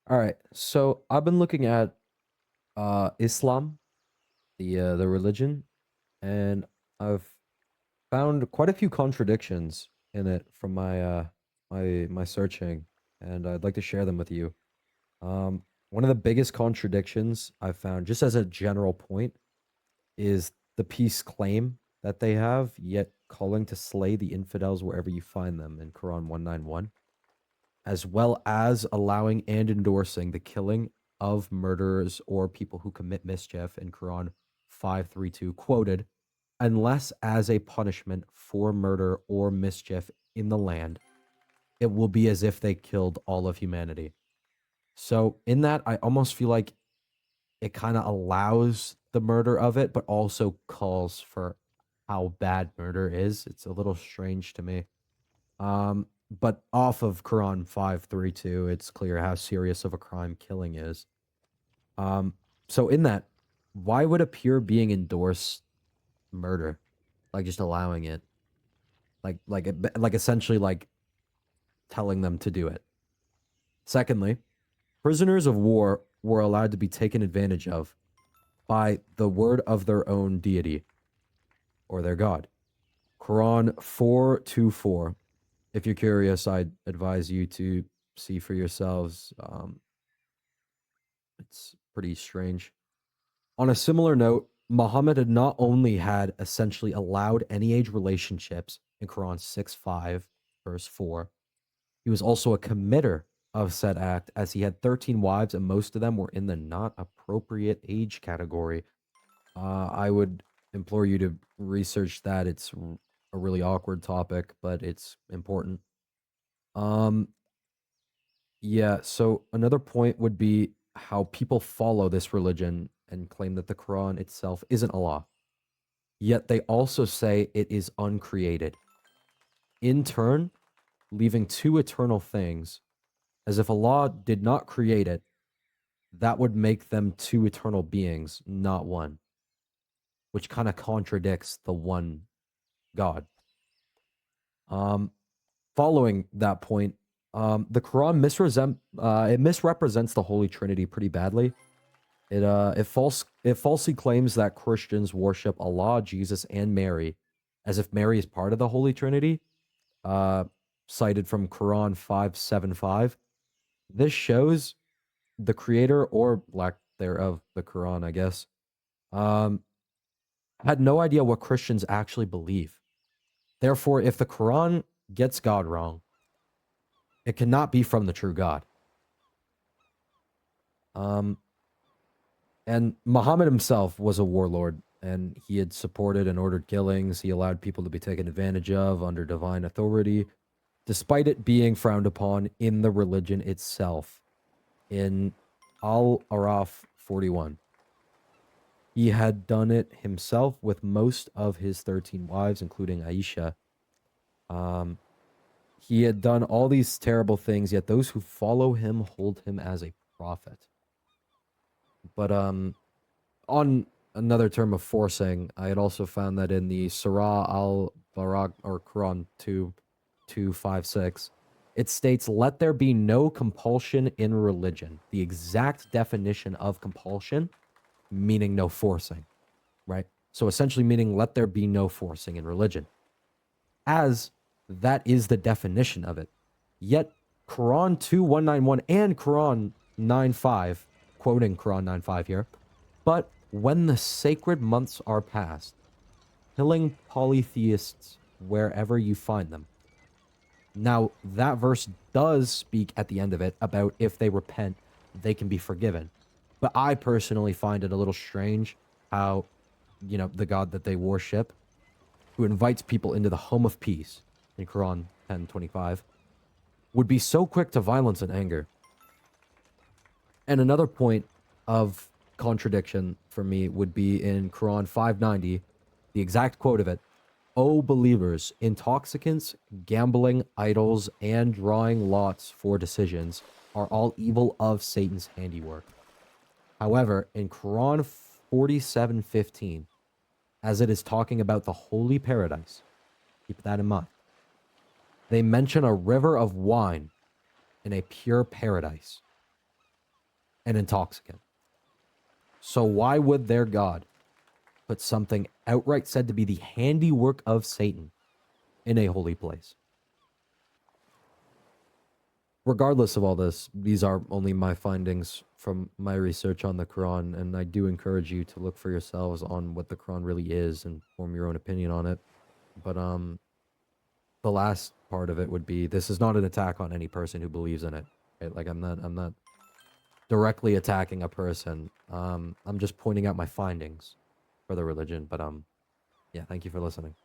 All right. So I've been looking at Islam, the religion, and I've found quite a few contradictions in it from my searching, and I'd like to share them with you. One of the biggest contradictions I've found, just as a general point, is the peace claim that they have, yet calling to slay the infidels wherever you find them in Quran 191, as well as allowing and endorsing the killing of murderers or people who commit mischief in Quran 532, quoted, unless as a punishment for murder or mischief in the land, it will be as if they killed all of humanity. So, in that, I almost feel like it kind of allows the murder of it, but also calls for how bad murder is. It's a little strange to me. But off of Quran 532, it's clear how serious of a crime killing is. Um, so in that, why would a pure being endorse murder? Like just allowing it, like essentially like telling them to do it. Secondly, prisoners of war were allowed to be taken advantage of by the word of their own deity or their god. Quran 424. If you're curious, I'd advise you to see for yourselves. It's pretty strange. On a similar note, Muhammad had not only had essentially allowed any age relationships in Quran 6:5, verse 4, he was also a committer of said act, as he had 13 wives, and most of them were in the not appropriate age category. I would implore you to research that. It's a really awkward topic, but it's important. Um, Yeah, so another point would be how people follow this religion and claim that the Quran itself isn't Allah. Yet they also say it is uncreated. In turn, leaving two eternal things, as if Allah did not create it, that would make them two eternal beings, not one, which kind of contradicts the one God. Um, Following that point, the Quran it misrepresents the Holy Trinity pretty badly. It falsely claims that Christians worship Allah, Jesus, and Mary, as if Mary is part of the Holy Trinity. Uh, Cited from Quran 575. This shows the creator or lack thereof the Quran, I guess, um, had no idea what Christians actually believe. Therefore, if the Quran gets God wrong, it cannot be from the true God. Um, And Muhammad himself was a warlord, and he had supported and ordered killings. He allowed people to be taken advantage of under divine authority, despite it being frowned upon in the religion itself. In Al Araf 41, he had done it himself with most of his 13 wives, including Aisha. Um, he had done all these terrible things, yet those who follow him hold him as a prophet. But on another term of forcing, I had also found that in the Surah al Barak or Quran 2:256, it states, "Let there be no compulsion in religion." The exact definition of compulsion, meaning no forcing, right? So essentially meaning let there be no forcing in religion, as that is the definition of it. Yet Quran 2:191 and Quran 9:5, quoting Quran 9:5 here, but when the sacred months are past, killing polytheists wherever you find them. Now, that verse does speak at the end of it about if they repent, they can be forgiven. But I personally find it a little strange how, the God that they worship, who invites people into the home of peace in Quran 10:25, would be so quick to violence and anger. And another point of contradiction for me would be in Quran 590, the exact quote of it: "O believers, intoxicants, gambling, idols, and drawing lots for decisions are all evil of Satan's handiwork." However, in Quran 47:15, as it is talking about the holy paradise, keep that in mind, they mention a river of wine in a pure paradise. an intoxicant. So why would their God put something outright said to be the handiwork of Satan in a holy place? Regardless of all this, these are only my findings from my research on the Quran, and I do encourage you to look for yourselves on what the Quran really is and form your own opinion on it. But the last part of it would be, this is not an attack on any person who believes in it. Right? Like I'm not directly attacking a person. I'm just pointing out my findings for the religion. But yeah, thank you for listening.